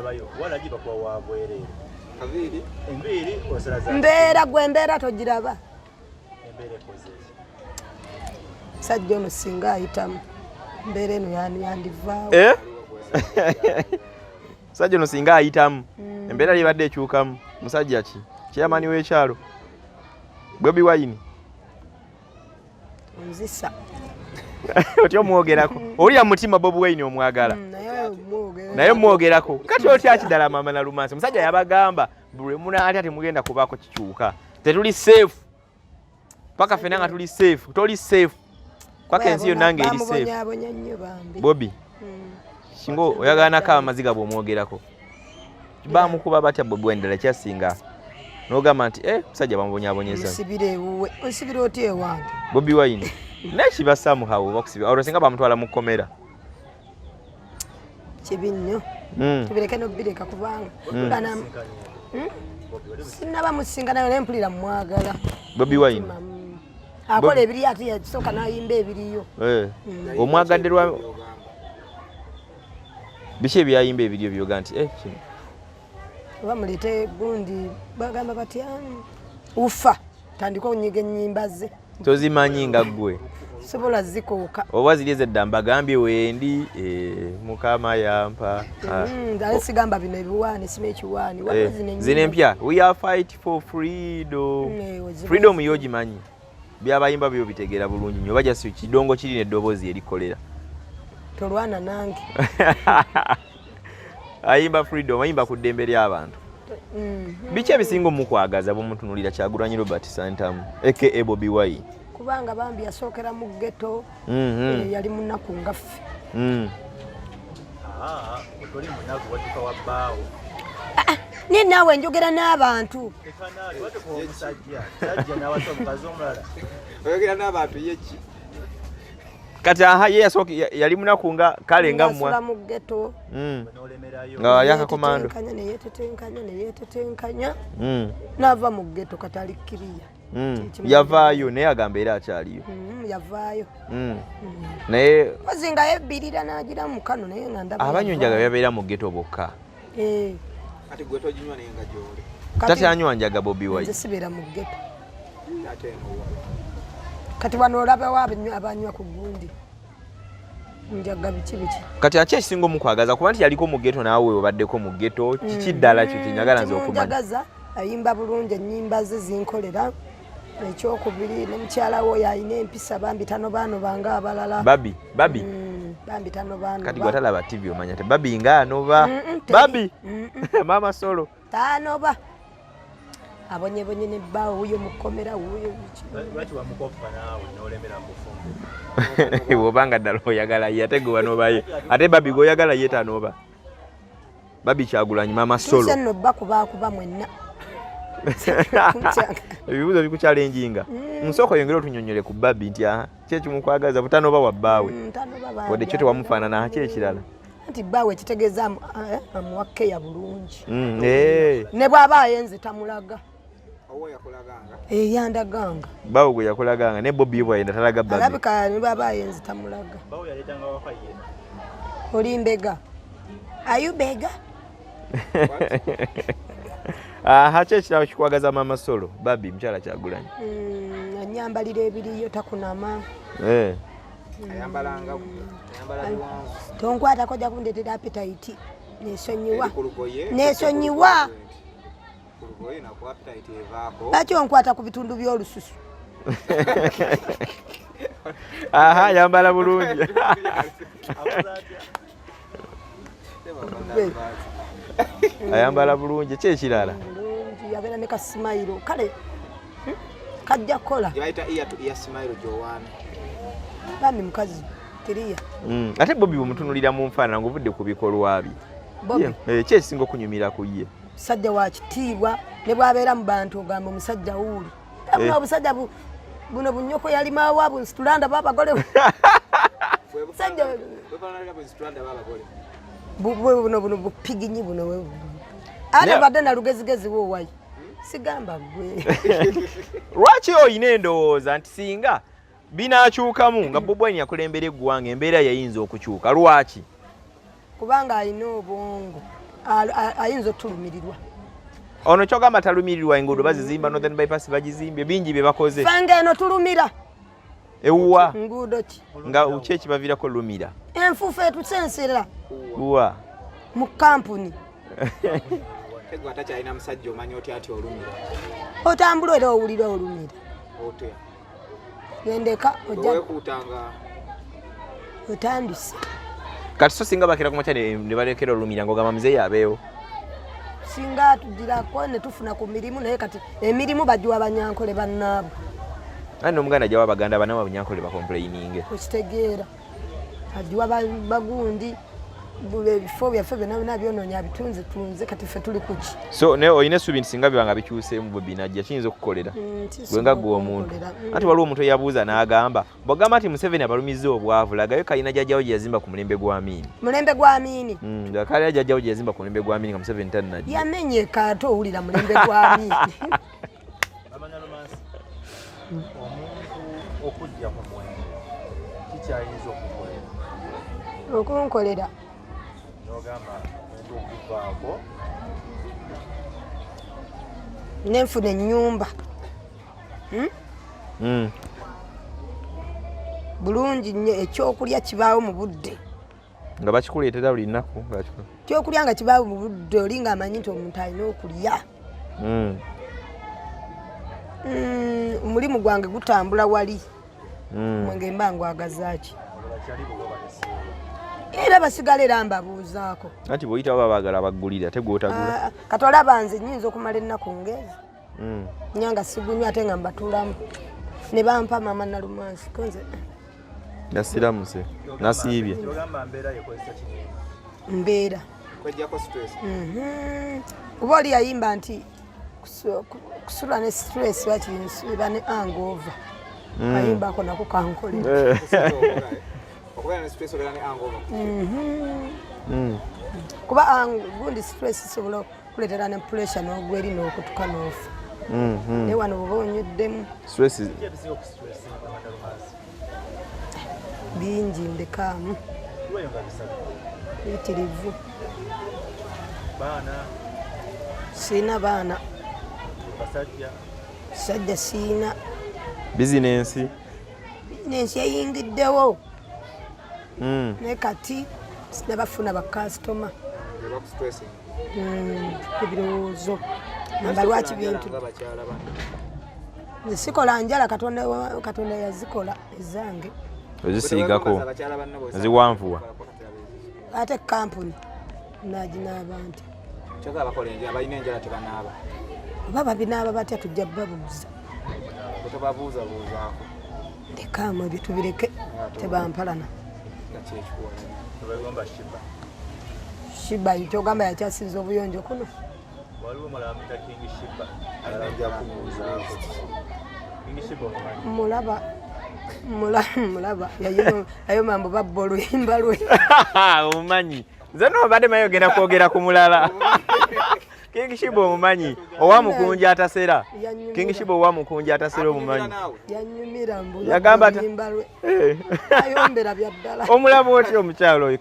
nabayo wala jiba kwa wabwere kabiri embiri osalaza mbera gwe mbera togiraba embere kozeshi sajja ono singa ayitamu mbera eno yandivaawo sajja ono singa ayitamu embeera libadde ekyukamu musajja ki kyeyamani w'ekyalo Bobi Wine nzisa otyo omwogerako olya mutima Bobi Wine omwagala naye omwogerako kati otya kidala Maama Nalumansi musajja yabagamba buli muna atya temugenda kubaako kikyuka tetuli safe paka fena nga tuli safe toli safe kwaka ensi yonna nga eri safe Bobi singo oyagala nakaba amaziga bw'omwogerako bamukuba batya Bobi Wine ddala kyasinga n'ogamba nti musajja bamubonyabonyeza nsibira otya ewange Bobi Wine naye kibasamuhawo bakusibira olwo singa bamutwala mu kkomera kibi nnyo tubireke nobireka kubanga sinaba musinga nayo naye mpulira mwagala Bobi Wine akola ebiri ate yasooka n'ayimba ebiriyo omwagadde lwa biki ebyayimba ebiriyo byoga nti kino bamulete gundi bagamba batya ufa tandika onyiga ennyimba ze tozimanyi nga ggwe sobola zikooka oba ziri ezedda mbagambye wendi mukama yampa ale sigamba bino ebiwaani sima ekiwaani zino empya we are fight for freedom freedom yo gimanyi byabayimba byo bitegeera bulungi nnyo bajja si kidongo kiri n'eddoboozi erikolera tolwana nange ayimba freedom ayimba ku ddembe ly'abantu biki ebisinga omukwagaza bw'omutunulira Kyagulanyi Robert Santam aka Bobi Wine kubanga bambi yasookera mu ghetto yali munaku ngaffe otoli munaku watuka wabbaawo ni naawe njogera n'abantu sajja nawasa omukazi omulala oyogera n'abantu yeki kati ye yasooka yali munaku nga kale nga mmwe mu ghetto nga yakakomando neyetetenkanya n'ava mu ghetto kati ali kiriya yavaayo naye agamba era akyaliyo yavaayo naye ozinga yebbirira n'agira mu kano naye nga ndaba abanyonjaga byabeera mu ghetto bokka kati gwe toginywa naye nga gy'oli tati anywanjaga Bobi Wine nze sibeera mu ghetto kati wano olabawo abanywa ku gundi njaga biki kati aki ekisinga omukwagaza kuba nti yaliko mu ghetto naawe obaddeko mu ghetto kiki ddala kyo kyenyagala nze okumanya ayimba bulungi ennyimba ze zinkolera ekyokubiri ne mukyala we oyo alina empisa bambi tanobaano banga abalala babi bambi tanobaano kati gwatalaba TV omanya te babi nga anoba babi Maama Solo tanoba abonyebonye ne bbaawo wuyo mukomera wuyo lwaki wamukofa naawe n'olemera mufumbo wobanga ddala oyagala ye ate gwe wanobaye ate babi gweoyagala ye tanoba babi Kyagulanyi Maama Solo nno bakuba mwenna ebibuuzo bikukyalenjinga nsooka yongera otunyonyole ku babi nti kyekimukwagaza butanoba wa bbaawe wadde kyo tewamufaanana ki ekirala nti bbaawe ekitegeeza amuwakkeya bulungi ne bw'aba ayenze tamulaga yandaganga bbaawe gwe yakulaganga ne Bobi Wine talaga babi alabika ne bw'aba ayenze tamulaga oli mbega ayubega ki ekirala kikwagaza Maama Solo babi mukyala Kyagulanyi anyambalira ebiriyo takunama tonkwatako ja kundetera appetite nesonyiwa lwaki onkwata ku bitundu by'olususu yambala bulungi ayambala bulungi ki ekirala yabeera ne kasimayiro kale kajja kukola bambi mukazi tiriya ate Bobi bwemutunulira mu nfaanana ng'ovudde ku bikolwa bye ki ekisinga okunyumira ku ye musajja wa kitiibwa ne bw'abeera mu bantu ogamba omusajja wuuli abuna obusajja buno bunyoko yalimaawa bunsitulanda babagole buno bupiginyi buno ate badde na lugezigezi wowayi sigamba gwe lwaki oyina endowooza nti singa binaakyukamu nga Bobi Wine yakulembera eggwanga embeera yayinza okukyuka lwaki kubanga alina obwongo ayinza otulumirirwa. Ono kyogamba talumirirwa enguudo bazizimba Northern Bypass bagizimbye bingi bye bakoze. Fange eno tulumira. Ewuwa. Nguudo ki? Nga uche kibavirako lumira. Enfuufu etusensera. Uwa. Mu kampuni. Tegwa takyalina musajja omanyi oti ati olumira. Otambula era owulira olumira. Otya. Gendeka ojja. Wekuutanga. Otandise. Kati so singa bakira ku makya ne balekera olumira ng'ogamba muzeeyi abeewo. Singa tugirako ne tufuna ku mirimu naye kati emirimu bagiwa banyankole bannaabo. Ani omuganda jawa baganda bana abanyankole bakomplaininge. Okitegeera. Agiwa bagundi ebifo byaffe byonna byonoonya bitunze kati ffe tuli kuki. So ne oyina essuubi nti singa bibanga bikyuseemu Bobi najja kiyinza okukolera. Gwe nga gwe omuntu. Ati waliwo omuntu eyabuuza n'agamba bw'ogamba nti Museveni abalumizza obwavu lagayo kalina jjajjawo gye yazimba ku mulembe gwa Amin. Mulembe gwa Amin. Kalina jjajjawo gye yazimba ku mulembe gwa Amin nga Museveni tannajja. Yamenyeka ate owulira mulembe gwa Amin. Maama Nalumansi, omuntu okujja ku mwenge kikyayinza okukolera. Okunkolera. N'ogamba omuntu okuvaako. Nenfuna ennyumba. Bulungi nnyo ekyokulya kibaawo mu budde. Nga bakikuleetera buli nnaku. Ekyokulya nga kibaawo mu budde oli ng'amanyi nti omuntu alina okulya. Omulimu gwange gutambula wali. Mwenge mba ngwagazaaki. Era basigala era mbabuuzaako. Anti bw'oyita baba baagala baggulira tegwotagula. Kati olaba nze nnyinza okumala ennaku ngezi. Nyanga sigunywa ate nga mbatuulamu. Ne bampa Maama Nalumansi konze. Nasiramuse. Nasiibye. Kyogamba mbeera yekozesa kinene. Mbeera. Kwejjako stress. Kuba oli yayimba nti kusula ne stress bakiba ne hangover. Ayimbaako nako kankolera. Okubeera ne stress obeera ne hangover. Kuba gundi stress isobola okuleetera ne pressure n'ogweri n'okutuka n'ofa. Naye wano bw'oba onyweddemu. Stress. Bingi ndekaamu. Bitirivu. Baana. Siina baana. Basajja. Sajja siina. Bizinensi. Bizinensi eyingiddewo. Naye kati sinabafuna bakasitoma. Ebirowoozo. Namba lwaki bintu. Sikola njala Katonda yazikola ezange. Ozisiigako. Ziwanvuwa. Ate kampuni naginaaba nti. Kyokka bakola enjala balina enjala tebanaaba. Oba babinaaba batya tujja babuuza. Tobabuuzabuuzaako. Ndekaamu ebyo tubireke tebampalana. Shiba kyogamba yakyasinza obuyonjo kuno. Waliwo mulala amuyita King Shiba. Ajja kubuuzaako. King Shiba omumanyi? Mulaba. Ayo mambo babba oluyimba lwe. Omumanyi. Nze n'obadde mayogera kwogera ku mulala. King Shiba omumanyi. Owamukunja atasera. King Shiba owamukunja atasera omumanyi. Yanyumira mbu. Yagamba oluyimba lwe. Ayombera bya ddala. Omulaba otyo omukyalo oyo.